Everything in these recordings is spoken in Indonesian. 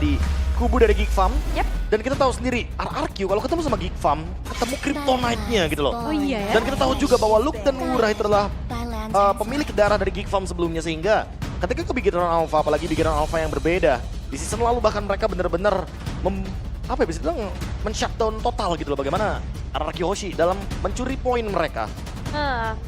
di kubu dari Geek Farm. Yep. Dan kita tahu sendiri, RRQ kalau ketemu sama Geek Farm, ketemu Kryptonite-nya gitu loh. Oh iya ya. Dan kita tahu juga bahwa Luke dan Wurah itu adalah pemilik darah dari Geek Farm sebelumnya, sehingga ketika ke Bigetron Alpha, apalagi Bigetron Alpha yang berbeda, di season lalu bahkan mereka benar-benar apa ya, bisa bilang men-shutdown total gitu loh bagaimana RRQ Hoshi dalam mencuri poin mereka.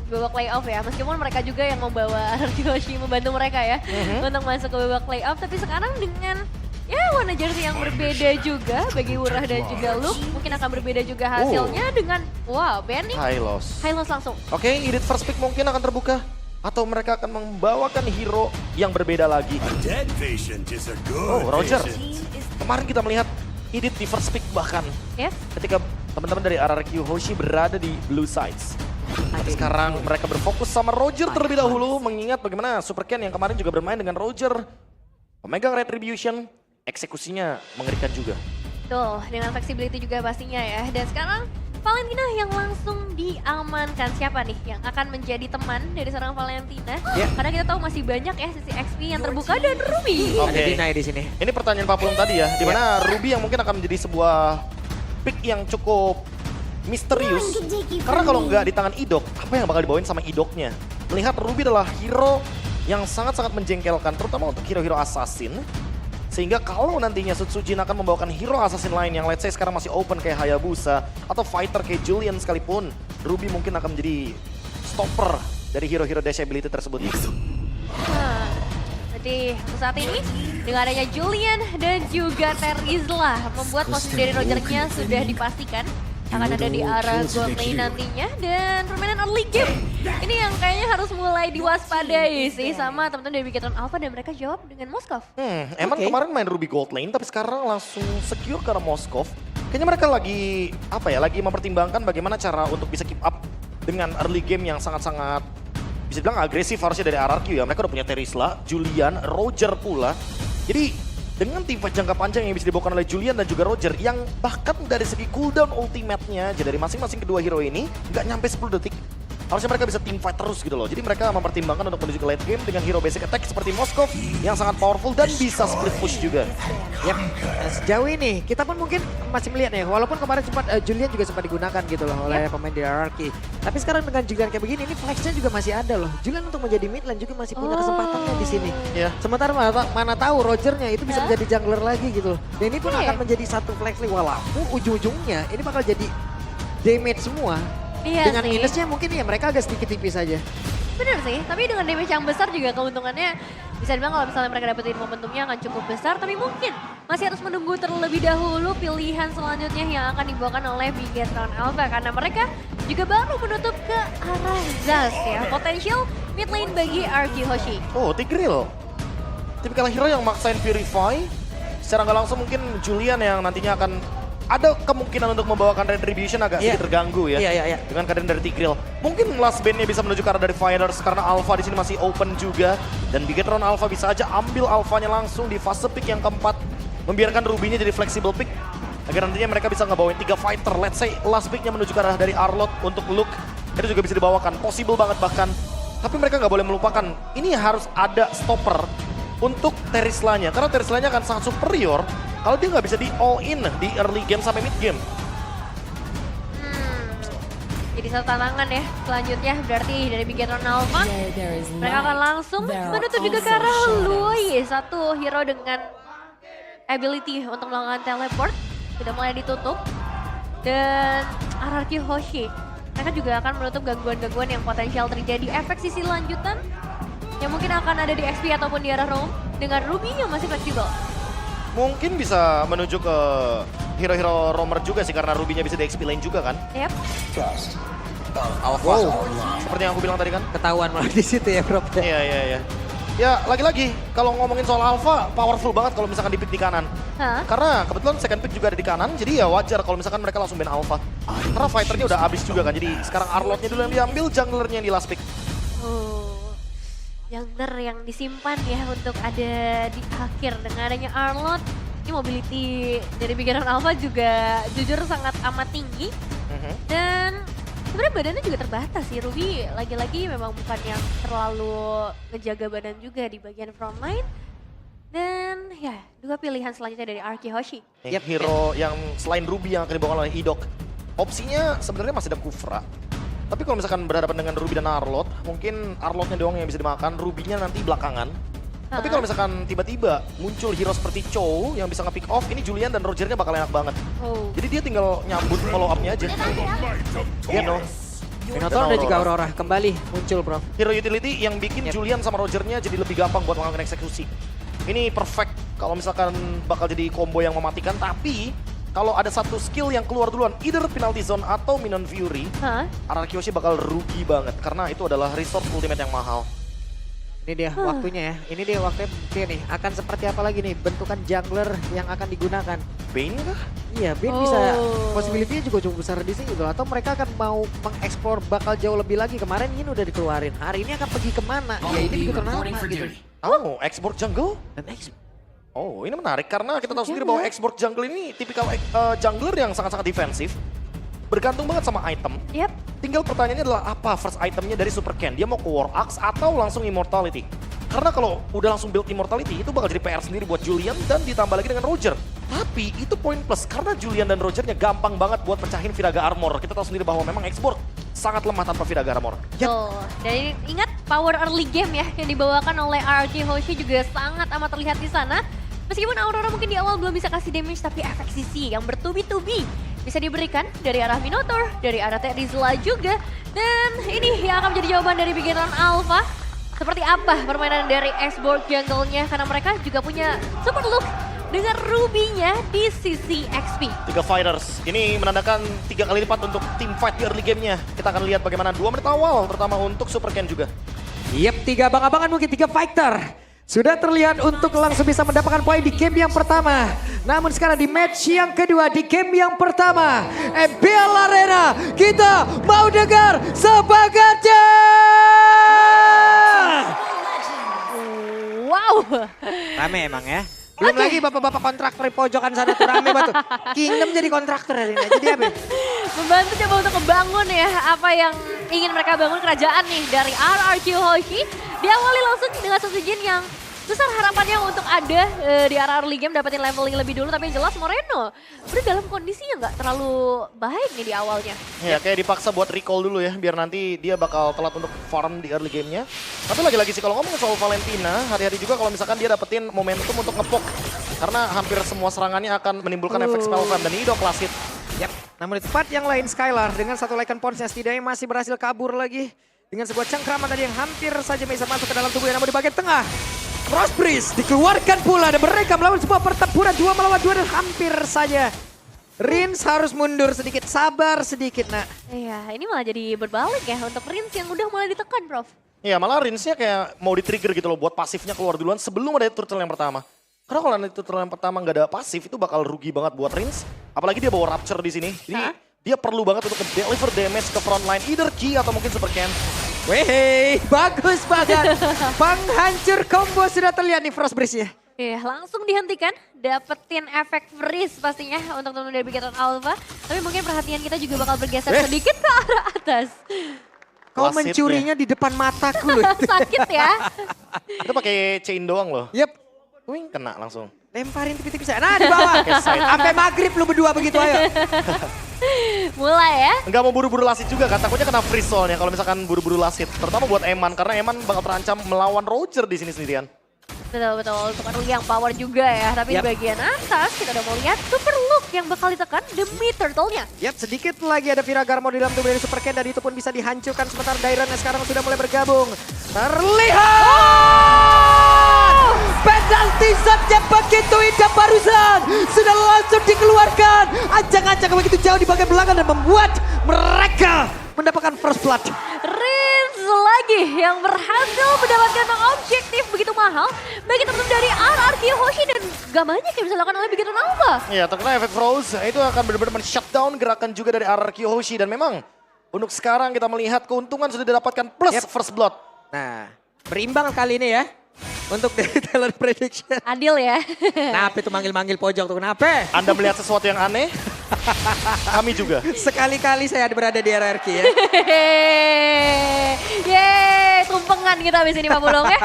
Babak playoff ya, meskipun mereka juga yang membawa Yoshi membantu mereka ya untuk masuk ke babak playoff, tapi sekarang dengan ya warna jersey yang berbeda juga bagi Wurah dan juga Luke, mungkin akan berbeda juga hasilnya dengan wow, banning High loss. langsung. Oke, edit first pick mungkin akan terbuka. Atau mereka akan membawakan hero yang berbeda lagi. Oh, Roger. Kemarin kita melihat edit di first pick bahkan. Yes. Ketika teman-teman dari RRQ Hoshi berada di blue sides. Tapi sekarang mereka berfokus sama Roger terlebih dahulu. Mengingat bagaimana Super Ken yang kemarin juga bermain dengan Roger. Pemegang Retribution, eksekusinya mengerikan juga. Betul, dengan flexibility juga pastinya ya. Dan sekarang Valentina yang langsung diamankan. Siapa nih yang akan menjadi teman dari seorang Valentina? Karena kita tahu masih banyak ya sisi XP yang terbuka dan Ruby. Oke. Ada Dina di sini. Ini pertanyaan Pak Pulung tadi ya, dimana Ruby yang mungkin akan menjadi sebuah pick yang cukup misterius. Karena kalau nggak di tangan Idok, apa yang bakal dibawain sama Idoknya? Melihat Ruby adalah hero yang sangat-sangat menjengkelkan, terutama untuk hero-hero assassin. Sehingga kalau nantinya Sutsujin akan membawakan hero assassin lain yang let's say sekarang masih open kayak Hayabusa, atau fighter kayak Julian sekalipun, Ruby mungkin akan menjadi stopper dari hero-hero dash ability tersebut. Jadi untuk saat ini dengan adanya Julian dan juga Terizla membuat posisi dari Rogernya sudah dipastikan akan ada di arah gold lane nantinya, dan permainan early game ini yang kayaknya harus mulai diwaspadai sih sama teman-teman dari Bigetron Alpha, dan mereka jawab dengan Moskov. Emang kemarin main Ruby gold lane tapi sekarang langsung secure karena Moskov. Kayaknya mereka lagi lagi mempertimbangkan bagaimana cara untuk bisa keep up dengan early game yang sangat-sangat bisa bilang agresif harusnya dari RRQ ya. Mereka udah punya Terizla, Julian, Roger pula. Jadi dengan tim fight jangka panjang yang bisa dibawakan oleh Julian dan juga Roger, yang bahkan dari segi cooldown ultimate-nya aja dari masing-masing kedua hero ini nggak nyampe 10 detik. Harusnya mereka bisa team fight terus gitu loh. Jadi mereka mempertimbangkan untuk menuju ke late game dengan hero basic attack seperti Moskov yang sangat powerful dan bisa split push juga. Yap, sejauh ini kita pun mungkin masih melihat ya, walaupun kemarin sempat Julian juga sempat digunakan gitu loh oleh pemain di RRQ. Tapi sekarang dengan Julian kayak begini, ini flexnya juga masih ada loh. Julian untuk menjadi mid lane juga masih punya kesempatannya di sini. Ya. Sementara mana tahu Rogernya itu bisa menjadi jungler lagi gitu. Dan ini pun akan menjadi satu flex lane, walaupun ujung-ujungnya ini bakal jadi damage semua. Iya Dengan sih. minusnya mungkin ya mereka agak sedikit tipis aja. Bener sih, tapi dengan damage yang besar juga keuntungannya bisa dibilang kalau misalnya mereka dapetin momentumnya akan cukup besar, tapi mungkin masih harus menunggu terlebih dahulu pilihan selanjutnya yang akan dibawakan oleh Bigetron Alpha, karena mereka juga baru menutup ke arah Zaz ya, potensial mid lane bagi RQ Hoshi. Oh, Tigreal. Tipikal hero yang maksain Purify. Secara nggak langsung mungkin Julian yang nantinya akan ada kemungkinan untuk membawakan Retribution agak sedikit terganggu ya. Iya. Dengan keadaan dari Tigreal. Mungkin last band-nya bisa menuju ke arah dari Fighters karena Alpha di sini masih open juga. Dan Bigetron Alpha bisa aja ambil Alphanya langsung di fase pick yang keempat. Membiarkan Ruby-nya jadi flexible pick. Agar nantinya mereka bisa ngebawain 3 fighter. Let's say last pick-nya menuju ke arah dari Arlott untuk Luke. Itu juga bisa dibawakan. Possible banget bahkan. Tapi mereka nggak boleh melupakan. Ini harus ada stopper untuk Terizlanya. Karena Terizlanya akan sangat superior kalau dia nggak bisa di all in di early game sampai mid game. Jadi satu tantangan ya selanjutnya berarti dari Bigetron Alpha. Mereka akan langsung menutup juga ke arah Lui, satu hero dengan ability untuk melakukan teleport. Sudah mulai ditutup. Dan RRQ Hoshi, mereka juga akan menutup gangguan-gangguan yang potensial terjadi. Efek sisi lanjutan yang mungkin akan ada di XP ataupun di arah roam dengan Ruby yang masih fleksibel. Mungkin bisa menuju ke hero-hero roamer juga sih karena Ruby-nya bisa di XP lane juga kan. Yep. Wow, Seperti yang aku bilang tadi kan. ketahuan malah di situ ya Bro. Iya. Ya lagi-lagi kalau ngomongin soal Alpha powerful banget kalau misalkan di pick di kanan. Karena kebetulan second pick juga ada di kanan, jadi ya wajar kalau misalkan mereka langsung ban Alpha. Karena fighternya udah habis juga kan, jadi sekarang Arlott-nya dulu yang diambil, junglernya yang di last pick. Jungler yang disimpan ya untuk ada di akhir. Dengan adanya Arlott, ini mobility dari Bigetron Alpha juga jujur sangat amat tinggi. Dan sebenarnya badannya juga terbatas sih. Ruby lagi-lagi memang bukan yang terlalu ngejaga badan juga di bagian front line. Dan ya, dua pilihan selanjutnya dari Arki Hoshi. Hero yang selain Ruby yang akan dibawa oleh Idok. Opsinya sebenarnya masih ada Kufra. Tapi kalau misalkan berhadapan dengan Ruby dan Arlot, mungkin Arlotnya doang yang bisa dimakan, Ruby-nya nanti belakangan. Tapi kalau misalkan tiba-tiba muncul hero seperti Chow yang bisa nge-pick off, ini Julian dan Rogernya bakal enak banget. Jadi dia tinggal nyambut follow up-nya aja. Minotaur dan juga Aurora kembali muncul, bro. Hero utility yang bikin Julian sama Rogernya jadi lebih gampang buat melakukan eksekusi. Ini perfect kalau misalkan bakal jadi combo yang mematikan, tapi kalau ada satu skill yang keluar duluan, either penalty zone atau Minion Fury, RRQ Hoshi bakal rugi banget karena itu adalah resource ultimate yang mahal. Ini dia waktunya ya, ini dia waktunya mungkin nih. Akan seperti apa lagi nih bentukan jungler yang akan digunakan? Bane kah? Iya, Bane bisa, possibility-nya juga cukup besar di sini gitu. Atau mereka akan mau mengeksplor bakal jauh lebih lagi. Kemarin ini udah dikeluarin, hari ini akan pergi kemana? Ya ini juga kenapa gitu. Oh, export jungle? Dan Oh, ini menarik karena kita tahu sendiri bahwa export jungle ini tipikal jungler yang sangat-sangat defensif. Bergantung banget sama item. Tinggal pertanyaannya adalah apa first itemnya dari Super Ken? Dia mau ke War Axe atau langsung Immortality? Karena kalau udah langsung build Immortality itu bakal jadi PR sendiri buat Julian dan ditambah lagi dengan Roger. Tapi itu poin plus karena Julian dan Rogernya gampang banget buat pecahin Viraga Armor. Kita tahu sendiri bahwa memang export sangat lemah tanpa Viraga Armor. Dan ingat power early game ya yang dibawakan oleh RRQ Hoshi juga sangat amat terlihat di sana. Meskipun Aurora mungkin di awal belum bisa kasih damage, tapi efek CC yang bertubi-tubi bisa diberikan dari arah Minotaur, dari arah Terizla juga. Dan ini yang akan menjadi jawaban dari Bigetron Alpha. Seperti apa permainan dari Xborg jungle-nya, karena mereka juga punya super look dengan Ruby-nya di sisi XP. 3 fighters, ini menandakan 3 kali lipat untuk tim fight di early game-nya. Kita akan lihat bagaimana 2 menit awal, terutama untuk Super Ken juga. Yep, 3 abang-abangan mungkin 3 fighter. Sudah terlihat untuk langsung bisa mendapatkan poin di game yang pertama. Namun sekarang di match yang kedua, di game yang pertama, MPL Arena, kita mau dengar sebagatnya. Wow. Rame emang ya. Belum lagi bapak-bapak kontraktor di pojokan sana tuh rame banget. Kingdom jadi kontraktor hari ini. Jadi apa? Membantu coba untuk membangun ya apa yang ingin mereka bangun kerajaan nih dari RRQ Hoshi. Diawali langsung dengan satu gen yang besar harapannya untuk ada di arah early game dapetin leveling lebih dulu. Tapi yang jelas Moreno udah dalam kondisi yang gak terlalu baik nih di awalnya. Ya kayak dipaksa buat recall dulu ya biar nanti dia bakal telat untuk farm di early game-nya. Tapi lagi-lagi sih kalau ngomong soal Valentina, hati-hati juga kalau misalkan dia dapetin momentum untuk ngepoke. Karena hampir semua serangannya akan menimbulkan efek spell fan dan ini udah class hit. Yap, namun di tempat yang lain Skylar dengan satu Lycan Pons yang setidaknya masih berhasil kabur lagi. Dengan sebuah cengkraman tadi yang hampir saja bisa masuk ke dalam tubuhnya, namun di bagian tengah Frost Breeze dikeluarkan pula dan mereka melawan sebuah pertempuran 2 melawan 2 dan hampir saja Rins harus mundur sedikit, sabar sedikit nak. Iya, ini malah jadi berbalik ya untuk Rins yang udah mulai ditekan, Prof. Iya, malah Rinsnya kayak mau di-trigger gitu loh buat pasifnya keluar duluan sebelum ada turtle yang pertama. Karena kalau nanti turtle yang pertama nggak ada pasif itu bakal rugi banget buat Rins. Apalagi dia bawa Rapture di sini. Jadi dia perlu banget untuk deliver damage ke front line, either Ki atau mungkin Super Ken. Weh, bagus banget. Penghancur combo sudah terlihat nih Frost Breeze-nya. Iya, langsung dihentikan. Dapetin efek freeze pastinya untuk teman dari Bigetron Alpha. Tapi mungkin perhatian kita juga bakal bergeser sedikit ke arah atas. Kau mencurinya di depan mataku loh. Sakit ya. Itu pakai chain doang loh. Yep. Wing, kena langsung. Lemparin tipis-tipis saya. Nah di bawah. Sampai maghrib lu berdua begitu ayo. Mulai ya. Enggak mau buru-buru lasit juga kan, takutnya kena freeze soalnya kalau misalkan buru-buru lasit. Terutama buat Eman, karena Eman bakal terancam melawan Roger di sini sendirian. Betul, untuk early yang power juga ya. Tapi di bagian atas kita udah mau lihat super look yang bakal ditekan demi turtle-nya. Yap, sedikit lagi ada Viraga Armor di dalam tubuh dari Super Ken dan itu pun bisa dihancurkan sementara Dairon sekarang sudah mulai bergabung. Terlihat! Penalti saja begitu indah barusan. Sudah langsung dikeluarkan. Ancang-ancang begitu jauh di bagian belakang dan membuat mereka mendapatkan first blood. Rins lagi yang berhasil mendapatkan objektif begitu mahal bagi teman-teman dari RRQ Hoshi dan gak banyak yang bisa dilakukan oleh Bigetron Alpha. Iya, terkena efek froze itu akan benar-benar men-shutdown gerakan juga dari RRQ Hoshi dan memang untuk sekarang kita melihat keuntungan sudah didapatkan plus first blood. Nah, berimbang kali ini ya untuk dari Taylor Prediction. Adil ya. Kenapa itu manggil-manggil pojok tuh, kenapa? Anda melihat sesuatu yang aneh? Kami juga. Sekali-kali saya berada di RRQ ya. Yeay, tumpengan kita habis ini Pak Bulong ya.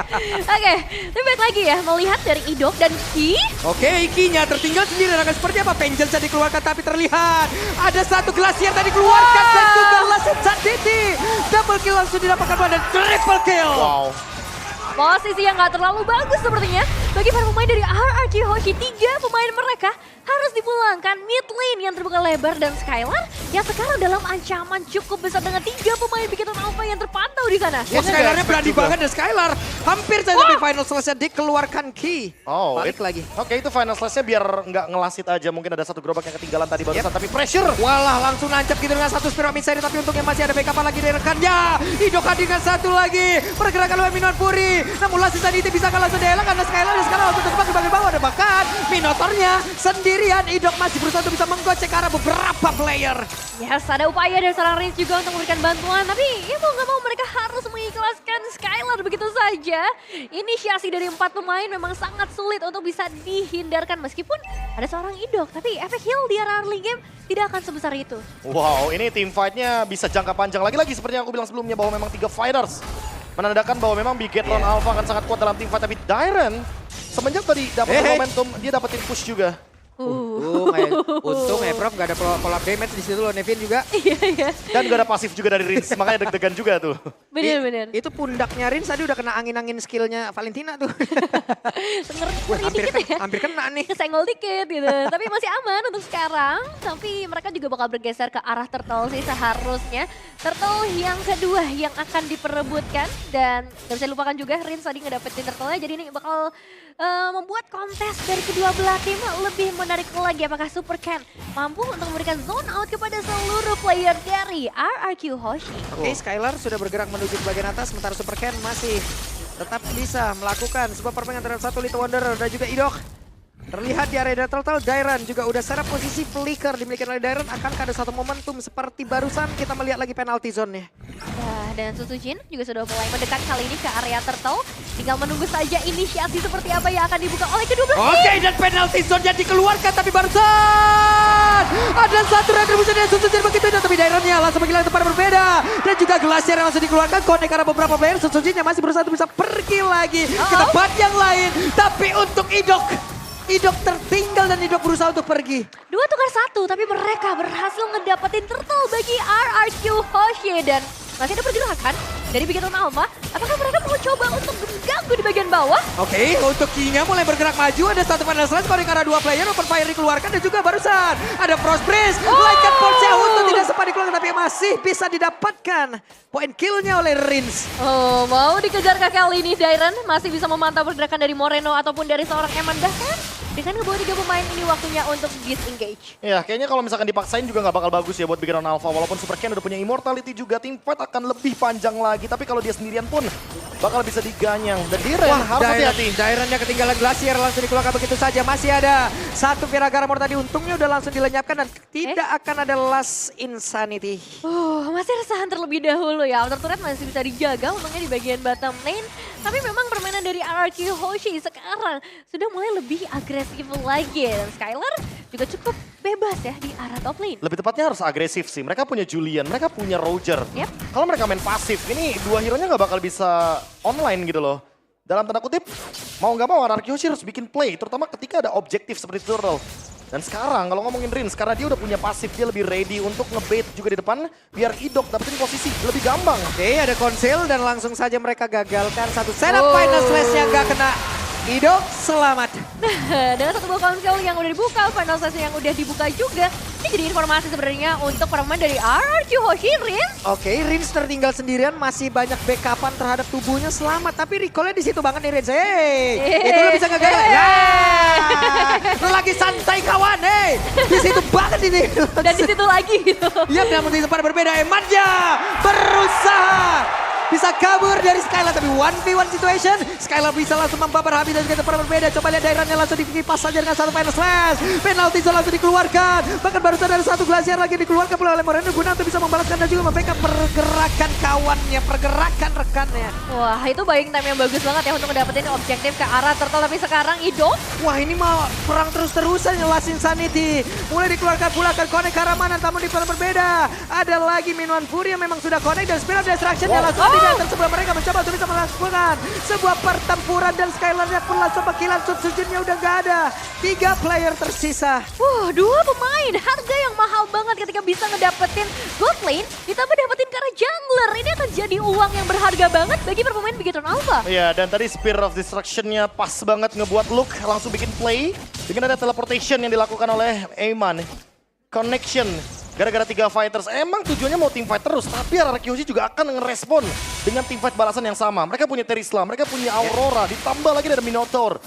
Oke, tapi baik lagi ya, melihat dari Idok dan Ki. Oke, Ikinya tertinggal sendiri. Akan seperti apa? Penjel saja dikeluarkan tapi terlihat. Ada satu Glacier tadi dikeluarkan dan juga Lasit Sanditi. Double kill langsung didapatkan dan triple kill. Wow. Posisi yang gak terlalu bagus sepertinya bagi para pemain dari RRQ Hoshi. 3 pemain mereka harus dipulangkan. Mid lane yang terbuka lebar dan Skylar yang sekarang dalam ancaman cukup besar dengan 3 pemain Bikin Alpha yang terpantau di sana. Wah, Skylarnya berani juga. banget dan Skylar hampir saja di final selesai dikeluarkan Ki. Oh, Balik lagi. Oke, itu final slash-nya biar nggak ngelasit aja. Mungkin ada satu gerobak yang ketinggalan tadi barusan, tapi pressure. Walah, langsung nancap gitu dengan satu Spirit Missile, tapi untungnya masih ada backup lagi dari rekannya. Idoka dengan satu lagi. Pergerakan oleh Minotaur Fury. Namun Lasit Sanditi bisa kalah sedelah karena Skylar dan sekarang langsung terjebak di bagian bawah. Dan bahkan Minotaurnya sendirian. Idok masih berusaha untuk bisa menggocek ke arah beberapa player. Yes, ada upaya dari seorang Rins juga untuk memberikan bantuan. Tapi ya mau nggak mau mereka harus mengikhlaskan Skylar begitu saja. Inisiasi dari 4 pemain memang sangat sulit untuk bisa dihindarkan. Meskipun ada seorang Idok. Tapi efek heal di early game tidak akan sebesar itu. Wow, ini team fight-nya bisa jangka panjang. Lagi-lagi seperti yang aku bilang sebelumnya bahwa memang 3 fighters. Menandakan bahwa memang Bigetron Alpha akan sangat kuat dalam team fight. Tapi Dairen semenjak tadi dapat momentum, dia dapetin push juga. Untung ya Prof gak ada collab damage di situ loh. Nevin juga. Iya. Dan gak ada pasif juga dari Rins, makanya deg-degan juga tuh. Bener. Itu pundaknya Rins tadi udah kena angin-angin skillnya Valentina tuh. Ngeri dikit ya. Hampir kena nih. Kesenggol dikit gitu. Tapi masih aman untuk sekarang. Tapi mereka juga bakal bergeser ke arah Turtle sih seharusnya. Turtle yang kedua yang akan diperebutkan. Dan gak bisa lupakan juga Rins tadi ngedapetin Turtle-nya. Jadi ini bakal membuat kontes dari kedua belah tim lebih menarik lagi. Apakah Super Ken mampu untuk memberikan zone out kepada seluruh player dari RRQ Hoshi? Oke, Skylar sudah bergerak menuju ke bagian atas. Sementara Super Ken masih tetap bisa melakukan sebuah permainan terhadap satu Little Wonder dan juga Idok. Terlihat di area Turtle, Dairen juga udah secara posisi flicker dimiliki oleh Dairen. Akankah ada satu momentum seperti barusan kita melihat lagi penalty zone-nya? Nah, dan Susujin juga sudah mulai mendekat kali ini ke area Turtle. Tinggal menunggu saja inisiasi seperti apa yang akan dibuka oleh kedua belah tim. Oke, dan penalty zone-nya dikeluarkan tapi barusan ada satu retribusi dari Susujin begitu tapi Dairen-nya langsung menghilang tempat berbeda. Dan juga Glacier yang langsung dikeluarkan connect karena beberapa player. Susujin yang masih berusaha untuk bisa pergi lagi ke tempat yang lain. Tapi untuk Idok tertinggal dan Idok berusaha untuk pergi. 2 tukar 1, tapi mereka berhasil ngedapetin Turtle bagi RRQ Hoshi. Dan masih ada pergerakan dari Bigetron Alpha. Apakah mereka mau coba untuk mengganggu di bagian bawah? Oke, untuk Kinya mulai bergerak maju. Ada satu final slash scoring karena 2 player. Open fire dikeluarkan dan juga barusan ada Frost Breeze. Lightkan Force untuk tidak sempat dikeluarkan tapi masih bisa didapatkan poin killnya oleh Rins. Oh, mau dikejar kali ini Dairen. Masih bisa memantau pergerakan dari Moreno ataupun dari seorang Eman. Bahkan dengan ngebawa 3 pemain ini waktunya untuk disengage. Ya, kayaknya kalau misalkan dipaksain juga nggak bakal bagus ya buat Bigetron Alpha. Walaupun Super Ken udah punya immortality juga, team fight akan lebih panjang lagi. Tapi kalau dia sendirian pun bakal bisa diganyang. Dan Dairen harus hati-hati. Dairennya ketinggalan Glacier langsung dikeluarkan begitu saja. Masih ada satu Viragaramor tadi untungnya udah langsung dilenyapkan dan tidak akan ada last insanity. Masih resahan terlebih dahulu ya. Outer turret masih bisa dijaga untungnya di bagian bottom lane. Tapi memang permainan dari RRQ Hoshi sekarang sudah mulai lebih agresif lagi. Dan Skylar juga cukup bebas ya di arah top lane. Lebih tepatnya harus agresif sih. Mereka punya Julian, mereka punya Roger. Yep. Kalau mereka main pasif, ini 2 hero-nya nggak bakal bisa online gitu loh. Dalam tanda kutip, mau nggak mau RRQ Hoshi harus bikin play. Terutama ketika ada objektif seperti Turtle. Dan sekarang kalau ngomongin Rins, karena dia udah punya pasif, dia lebih ready untuk ngebait juga di depan. Biar Idok dapetin posisi lebih gampang. Oke, ada konsil dan langsung saja mereka gagalkan satu setup final slash yang gak kena. Idok selamat. Dengan satu buah konsol yang udah dibuka, final session yang udah dibuka juga. Ini jadi informasi sebenarnya untuk para pemain dari RRQ Hoshi, Rins. Oke, Rins tertinggal sendirian, masih banyak backupan terhadap tubuhnya selamat. Tapi recall-nya di situ banget nih Rins. Itu lo bisa ngegagal. Lagi santai kawan, di situ banget ini. Dan di situ lagi gitu. Iya, namun di tempat berbeda Emannya berusaha bisa kabur dari Skylar tapi 1v1 situation. Skylar bisa langsung membabar habis dan juga tempat berbeda. Coba lihat daerahnya langsung dikipas saja dengan satu final slash. Penalti zone langsung dikeluarkan. Bahkan barusan ada satu glacier lagi dikeluarkan oleh Moreno guna untuk bisa membalaskan dan juga membackup pergerakan kawannya, pergerakan rekannya. Wah, itu buying time yang bagus banget ya untuk ngedapetin objektif ke arah Turtle. Tapi sekarang Ido, Wah ini mah perang terus-terusan ya Last Insanity. Mulai dikeluarkan pula akan connect ke arah mana, namun di tempat berbeda. Ada lagi Minuan Fury yang memang sudah connect dan Spirit of Destruction yang langsung tidak sebelum mereka mencoba untuk bisa melakukan sebuah pertempuran dan Skylarnya pun langsung panggilan Sujinnya udah gak ada. 3 player tersisa. dua pemain harga yang mahal banget ketika bisa ngedapetin gold lane, ditambah dapetin ke arah jungler. Ini akan jadi uang yang berharga banget bagi pemain Bigetron Alpha. Iya, dan tadi Spirit of Destruction-nya pas banget ngebuat Luke langsung bikin play. Dengan ada teleportation yang dilakukan oleh Eman. Connection. Gara-gara 3 fighters, emang tujuannya mau teamfight terus, tapi RRQ juga akan ngerespon dengan teamfight balasan yang sama. Mereka punya Terisla, mereka punya Aurora, ditambah lagi ada Minotaur.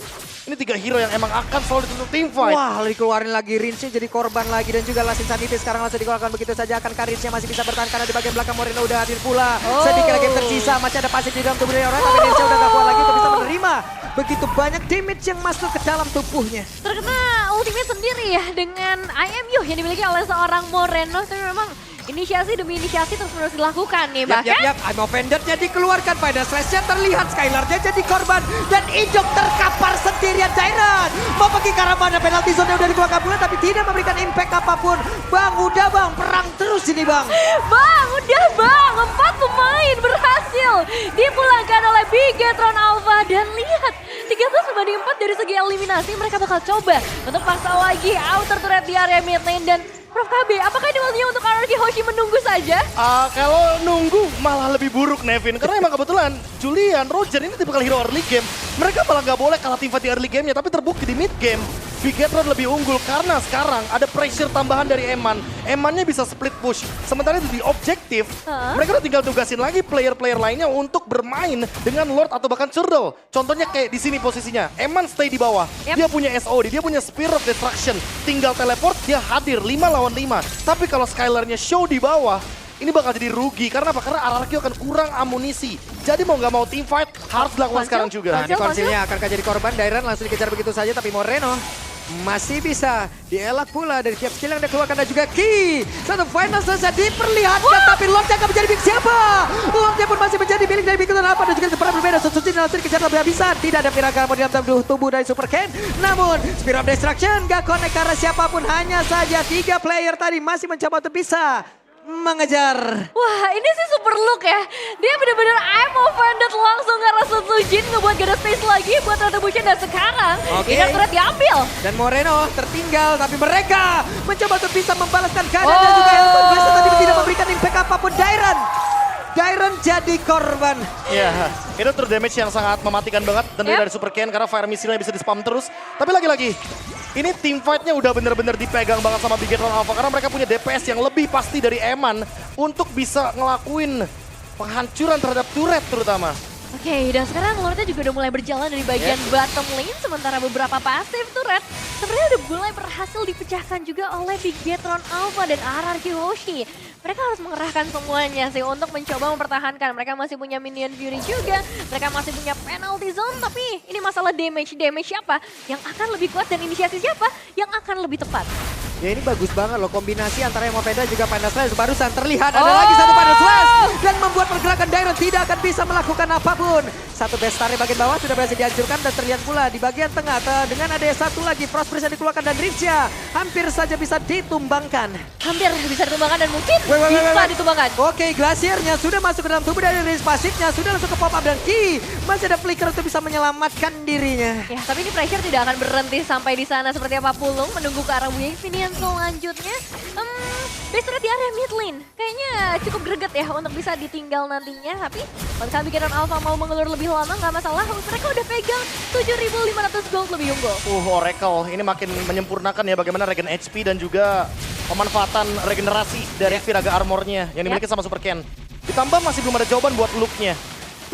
Ini 3 hero yang emang akan selalu ditutup teamfight. Wah, dikeluarin lagi Rinsnya jadi korban lagi dan juga Last Insanity sekarang langsung dikeluarkan begitu saja. Akan Rinsnya masih bisa bertahan karena di bagian belakang Moreno udah hadir pula. Sedikit lagi yang tersisa, masih ada pasif di dalam tubuh dari orang, tapi Rinsnya udah gak kuat lagi untuk bisa menerima begitu banyak damage yang masuk ke dalam tubuhnya. Terkena ultimate sendiri ya dengan IMU yang dimiliki oleh seorang Moreno. Tapi memang inisiasi demi inisiasi terus menerus dilakukan nih. Bahkan I'm offended-nya dikeluarkan pada slash-nya terlihat Skylar-nya jadi korban dan Ijok terkapar sendirian. Dairan mau pergi ke arah mana, penalti zone udah dikeluarkan pula tapi tidak memberikan impact apapun. Bang, udah bang, perang terus ini bang. Bang, udah bang, 4 pemain berhasil dipulangkan oleh Bigetron Alpha. Dan lihat, 13-4 dari segi eliminasi mereka bakal coba untuk pasang lagi outer turret di area mid lane. Dan Prof KB, apakah ini waktunya untuk RRQ Hoshi menunggu saja? Kalau nunggu malah lebih buruk Nevin. Karena emang kebetulan Julian, Roger ini tipikal hero early game. Mereka malah gak boleh kalah teamfight di early gamenya, tapi terbukti di mid game. Bigetron lebih unggul karena sekarang ada pressure tambahan dari Eman. Emannya bisa split push. Sementara itu di objektif, mereka udah tinggal tugasin lagi player-player lainnya untuk bermain dengan Lord atau bahkan Churdle. Contohnya kayak di sini posisinya. Eman stay di bawah. Dia punya SOD, dia punya Spirit of Destruction. Tinggal teleport, dia hadir 5 lawan 5. Tapi kalau Skylar-nya show di bawah, ini bakal jadi rugi. Karena apa? Karena RRQ akan kurang amunisi. Jadi mau nggak mau team fight harus dilakukan sekarang juga. Nah, ini konsilnya akan jadi korban. Dairan langsung dikejar begitu saja tapi Moreno masih bisa dielak pula dari tiap skill yang dikeluarkan dan juga Ki. Satu final selesai diperlihatkan tapi Lordnya akan menjadi milik siapa? Lordnya pun masih menjadi milik dari Bigetron Alpha dan juga seberapa berbeda. Suci dan langsung dikejar lebih habisan. Tidak ada Miracle di dalam tubuh dari Super Ken. Namun Spirit of Destruction gak connect karena siapapun, hanya saja 3 player tadi masih mencoba untuk bisa mengejar. Wah, ini sih super look ya. Dia bener-bener I'm offended langsung karena Sujin ngebuat gak ada space lagi buat Retribution. Dan sekarang Inner Turret diambil. Dan Moreno tertinggal tapi mereka mencoba untuk bisa membalaskan keadaan dan juga Elton biasa tadi tidak memberikan impact apapun. Dairan jadi korban. Iya, itu true damage yang sangat mematikan banget. Tentunya dari Super Ken karena fire missile-nya bisa di-spam terus. Tapi lagi-lagi, ini team fight-nya udah bener-bener dipegang banget sama Bigetron Alpha. Karena mereka punya DPS yang lebih pasti dari Eman untuk bisa ngelakuin penghancuran terhadap turret terutama. Oke, dan sekarang Lordnya juga udah mulai berjalan dari bagian bottom lane. Sementara beberapa pasif turret sebenarnya udah mulai berhasil dipecahkan juga oleh Bigetron Alpha dan RRQ Hoshi. Mereka harus mengerahkan semuanya sih untuk mencoba mempertahankan. Mereka masih punya Minion Fury juga, mereka masih punya penalty zone. Tapi ini masalah damage siapa yang akan lebih kuat dan inisiasi siapa yang akan lebih tepat. Ya ini bagus banget loh, kombinasi antara Emopeda juga Final Slash. Barusan terlihat ada lagi satu Final Slash dan membuat pergerakan Dairon tidak akan bisa melakukan apapun. Satu Bestari bagian bawah sudah berhasil dihancurkan dan terlihat pula di bagian tengah dengan ada satu lagi Frost Priest yang dikeluarkan dan Rinsya hampir saja bisa ditumbangkan. Hampir bisa ditumbangkan dan mungkin bisa ditumbangkan. Oke, Glaciernya sudah masuk ke dalam tubuh dari Rinsya pasifnya, sudah langsung ke pop up dan Ki masih ada flicker untuk bisa menyelamatkan dirinya. Ya, tapi ini pressure tidak akan berhenti sampai di sana seperti apa Pulung menunggu ke arah wave ini yang selanjutnya. Bestari di area mid lane kayaknya cukup greget ya untuk bisa ditinggal nantinya. Tapi kalau Bigetron Alpha mau mengelur lebih lama nggak masalah. Mereka udah pegang 7.500 gold lebih unggul. Oracle ini makin menyempurnakan ya bagaimana regen HP dan juga pemanfaatan regenerasi dari Viraga Armornya yang dimiliki sama Super Ken. Ditambah masih belum ada jawaban buat Luke-nya.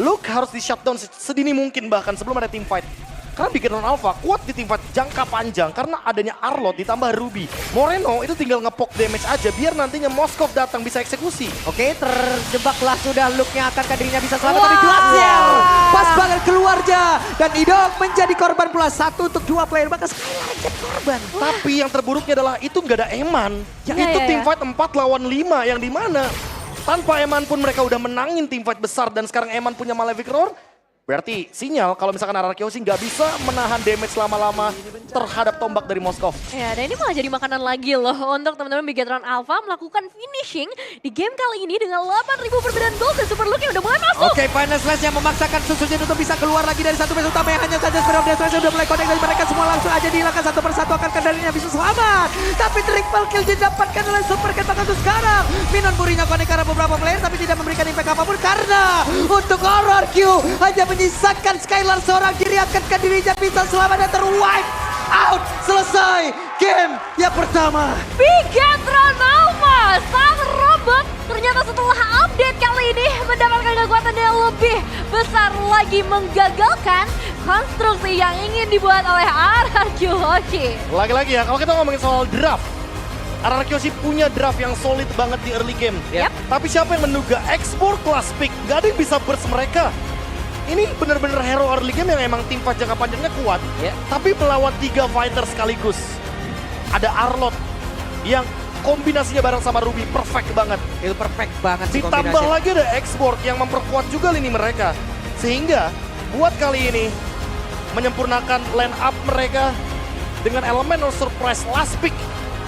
Luke harus di shutdown sedini mungkin bahkan sebelum ada team fight. Karena Bigetron Alpha kuat di teamfight jangka panjang karena adanya Arlott ditambah Ruby. Moreno itu tinggal ngepok damage aja biar nantinya Moskov datang bisa eksekusi. Oke, terjebaklah sudah looknya, akankah dirinya bisa selamat tapi Glacier pas banget keluarnya dan Idok menjadi korban pula, 1 untuk 2 player bahkan Skylar jadi korban. Tapi yang terburuknya adalah itu nggak ada Eman. Itu teamfight 4 lawan 5 yang dimana tanpa Eman pun mereka udah menangin teamfight besar dan sekarang Eman punya Malefic Roar. Berarti sinyal kalau misalkan RRQ sih nggak bisa menahan damage lama-lama terhadap tombak dari Moskov. Ya, dan ini malah jadi makanan lagi loh untuk teman-teman Bigetron Alpha melakukan finishing di game kali ini dengan 8.000 perbedaan gold dan super look-nya udah mulai masuk. Oke, Final Slash yang memaksakan Susujin untuk bisa keluar lagi dari satu base utama yang hanya saja Spirit of Destruction udah mulai connect dari mereka semua langsung aja dihilangkan satu persatu, akankah darinya bisa selamat. Tapi triple kill didapatkan oleh Super Cat bahkan untuk sekarang. Minon Burinya connect karena beberapa player tapi tidak memberikan impact apapun karena untuk RRQ hanya menyisakan Skylar seorang diri, akankah dirinya bisa selamat dan terwipe out. Selesai game yang pertama. Bigetron Alpha, sang robot ternyata setelah update kali ini mendapatkan kekuatan yang lebih besar lagi, menggagalkan konstruksi yang ingin dibuat oleh RRQ Hoshi. Lagi-lagi ya, kalau kita ngomongin soal draft, RRQ sih punya draft yang solid banget di early game. Yep. Tapi siapa yang menduga export class pick, gak ada yang bisa burst mereka. Ini bener-bener hero early game yang emang tim fight jangka panjangnya kuat. Tapi melawan 3 fighter sekaligus. Ada Arlott yang kombinasinya bareng sama Ruby perfect banget. Itu perfect banget sih Ditambah kombinasi. lagi ada export yang memperkuat juga lini mereka. Sehingga buat kali ini menyempurnakan line up mereka dengan elemen surprise last pick.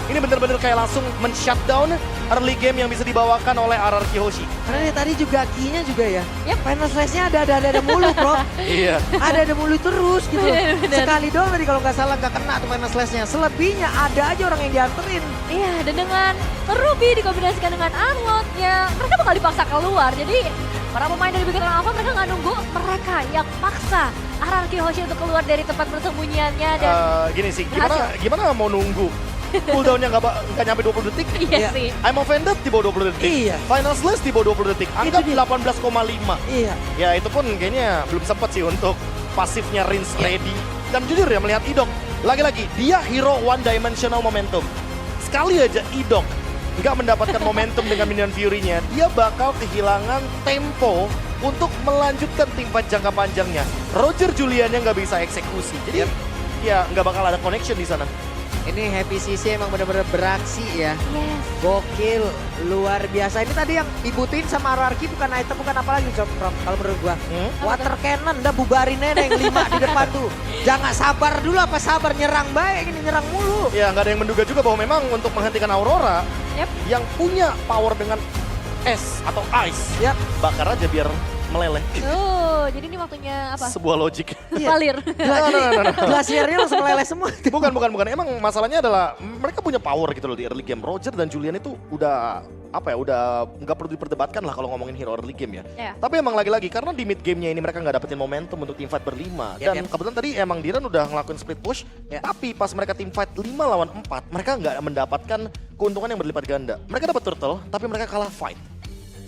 Ini bener-bener kayak langsung men-shutdown early game yang bisa dibawakan oleh RRQ Hoshi. Karena tadi juga key-nya juga ya. Yep. Final Slash-nya ada mulu, bro. Iya. Ada mulu terus gitu. Bener. Sekali doang tadi kalau nggak salah nggak kena tuh Final Slash-nya. Selebihnya ada aja orang yang dianterin. Iya, dan dengan Ruby dikombinasikan dengan Arlott, ya mereka bakal dipaksa keluar. Jadi para pemain dari Bigetron Alpha mereka nggak nunggu, mereka yang paksa RRQ Hoshi untuk keluar dari tempat persembunyiannya dan Gini sih, berhasil. gimana mau nunggu? Cooldown-nya nggak nyampe 20 detik. Iya sih. I'm offended di bawah 20 detik. Iya. Final Slash di bawah 20 detik. Anggap 18,5. Iya. Ya itu pun kayaknya belum sempat sih untuk pasifnya Rinse ready. Dan jujur ya melihat Idok, lagi-lagi dia hero one dimensional momentum. Sekali aja Idok nggak mendapatkan momentum dengan Minion Fury-nya, dia bakal kehilangan tempo untuk melanjutkan tim fight jangka panjangnya. Roger Julian-nya nggak bisa eksekusi. Jadi ya nggak bakal ada connection di sana. Ini Happy CC emang benar-benar beraksi ya. Yes. Gokil, luar biasa. Ini tadi yang dibutuhin sama RRQ bukan item, bukan apa lagi Prof, kalau menurut gua. Water cannon, udah bubarin aja yang 5 di depan tuh. Jangan sabar dulu, apa sabar nyerang baik, ini nyerang mulu. Ya nggak ada yang menduga juga bahwa memang untuk menghentikan Aurora yang punya power dengan es atau ice, bakar aja biar meleleh. Jadi ini waktunya apa? Sebuah logik. Valir. Glasiernya langsung meleleh semua. Bukan. Emang masalahnya adalah mereka punya power gitu loh di early game. Roger dan Julian itu udah udah nggak perlu diperdebatkan lah kalau ngomongin hero early game ya. Tapi emang lagi-lagi karena di mid gamenya ini mereka nggak dapetin momentum untuk team fight berlima. Dan kebetulan tadi emang Diran udah ngelakuin split push. Tapi pas mereka team fight 5 lawan 4, mereka nggak mendapatkan keuntungan yang berlipat ganda. Mereka dapat turtle, tapi mereka kalah fight.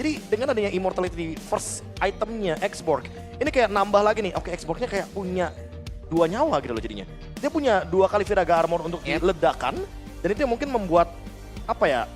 Jadi dengan adanya immortality first itemnya X-Borg, ini kayak nambah lagi nih. Oke, X-Borgnya kayak punya 2 nyawa gitu loh jadinya. Dia punya 2 kali Viraga Armor untuk diledakan, dan itu yang mungkin membuat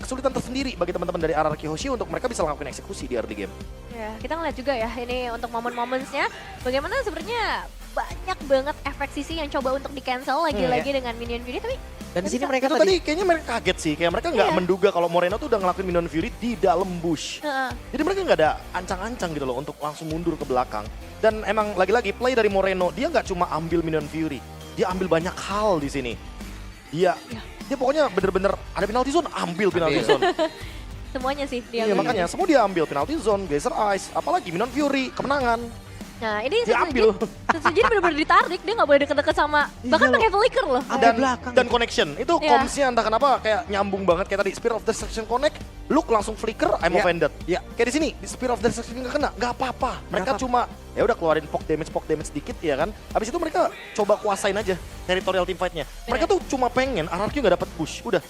kesulitan tersendiri bagi teman-teman dari RRQ Hoshi untuk mereka bisa lakukan eksekusi di early game. Ya, kita ngeliat juga ya ini untuk momen-momennya bagaimana sebenarnya banyak banget efek sisi yang coba untuk di-cancel lagi-lagi dengan Minion Fury, tapi Dan di sini mereka Itu tadi kayaknya mereka kaget sih, kayak mereka nggak menduga kalau Moreno tuh udah ngelakuin Minion Fury di dalam bush. Jadi mereka nggak ada ancang-ancang gitu loh untuk langsung mundur ke belakang. Dan emang lagi-lagi play dari Moreno, dia nggak cuma ambil Minion Fury, dia ambil banyak hal di sini. Dia pokoknya bener-bener ada penalty zone, ambil penalty zone. semuanya sih dia. Iya makanya semua dia ambil, penalty zone, Geyser Ice, apalagi Minion Fury, kemenangan. Nah ini Diambil. Setsujin bener-bener ditarik, dia nggak boleh deket-deket sama, bahkan pakai flicker loh. Dan connection, itu comms-nya entah kenapa kayak nyambung banget kayak tadi Spear of Destruction connect, Luke langsung flicker, I'm offended. Kayak di sini, di Spear of Destruction nggak kena, nggak apa-apa. Mereka cuma ya udah keluarin poke damage dikit ya kan. Habis itu mereka coba kuasain aja territorial team fight-nya. Mereka tuh cuma pengen RRQ nggak dapat push, udah.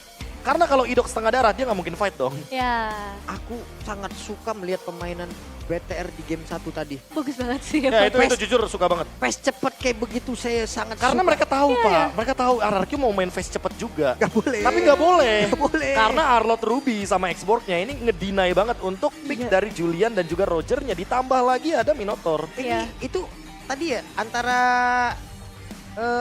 Karena kalau Idok setengah darah dia nggak mungkin fight dong. Ya, Aku sangat suka melihat permainan BTR di game 1 tadi. bagus banget sih. Ya itu jujur suka banget. Pace cepet kayak begitu saya sangat Karena suka. mereka tahu Pak, mereka tahu RRQ mau main face cepet juga. Gak boleh. Tapi nggak boleh. Nggak boleh. Karena Arlot Ruby sama Xborg-nya ini ngedinai banget untuk pick dari Julian dan juga Roger-nya. Ditambah lagi ada Minotaur. Iya. Itu tadi ya antara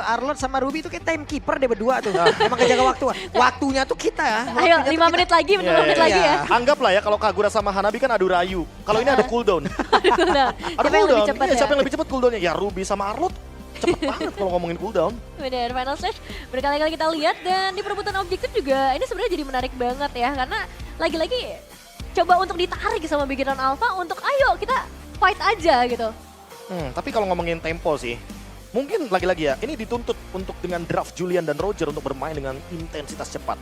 Arlot sama Ruby itu kayak timekeeper deh berdua tuh. Emang kejaga waktu. Waktunya tuh kita ya. Ayo, Waktunya tuh 5 kita. menit lagi, Iya, 5 menit lagi ya. Anggaplah ya kalau Kagura sama Hanabi kan adu rayu. Kalau ini ada cooldown. Nah, Ada siapa yang lebih cooldown. cepat Iya, ya? siapa yang lebih cepat cooldownnya? Ya Ruby sama Arlot cepet banget kalau ngomongin cooldown. Bener, Final Stage berkali-kali kita lihat dan di perebutan objektif juga ini sebenarnya jadi menarik banget ya. Karena lagi-lagi coba untuk ditarik sama Beginner Alpha untuk ayo kita fight aja gitu. Tapi kalau ngomongin tempo sih, mungkin lagi-lagi ya, ini dituntut untuk dengan draft Julian dan Roger untuk bermain dengan intensitas cepat.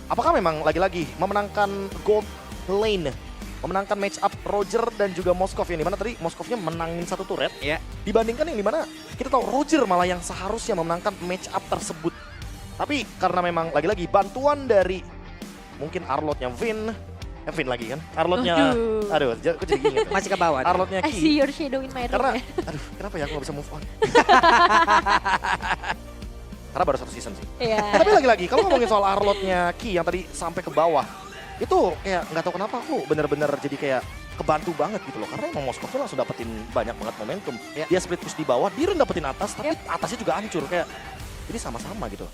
Apakah memang lagi-lagi memenangkan gold lane, memenangkan match up Roger dan juga Moskov yang dimana tadi Moskovnya menangin satu turret, Ya. dibandingkan yang dimana kita tahu Roger malah yang seharusnya memenangkan match up tersebut. Tapi karena memang lagi-lagi bantuan dari mungkin Arlotnya Vin lagi kan, Arlotnya, aduh, aku jadi inget. Masih ke bawah. Arlotnya I Ki. see your shadow in my room Karena, ya. aduh, kenapa ya aku gak bisa move on? Karena baru satu season sih. Iya. Tapi lagi-lagi, kalau ngomongin soal Arlotnya Ki yang tadi sampai ke bawah, itu kayak nggak tahu kenapa aku bener-bener jadi kayak kebantu banget gitu loh. Karena emang Moskov tuh langsung dapetin banyak banget momentum. Ya. Dia split push di bawah, Diren dapetin atas, tapi atasnya juga hancur. Kayak, jadi sama-sama gitu.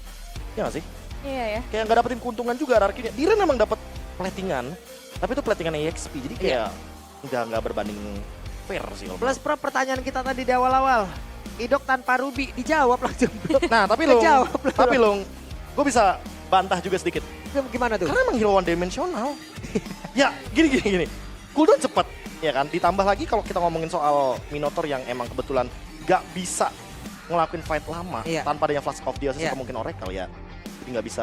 Ya nggak sih? Iya ya. Kayak nggak dapetin keuntungan juga RRQ-nya. Diren emang dapet platingan, tapi itu platingan EXP. Jadi kayak nggak berbanding fair sih. kalau Plus pro pertanyaan kita tadi di awal-awal. Idok tanpa Ruby dijawab langsung. Nah, tapi Long, Kejawab, Long. tapi Long, gue bisa bantah juga sedikit. Gimana tuh? Karena emang hero one dimensional. Ya, gini. Cooldown cepet, ya kan? Ditambah lagi kalau kita ngomongin soal Minotaur yang emang kebetulan gak bisa ngelakuin fight lama Iya. tanpa adanya Flash of Dios Iya. atau mungkin Oracle ya. Jadi gak bisa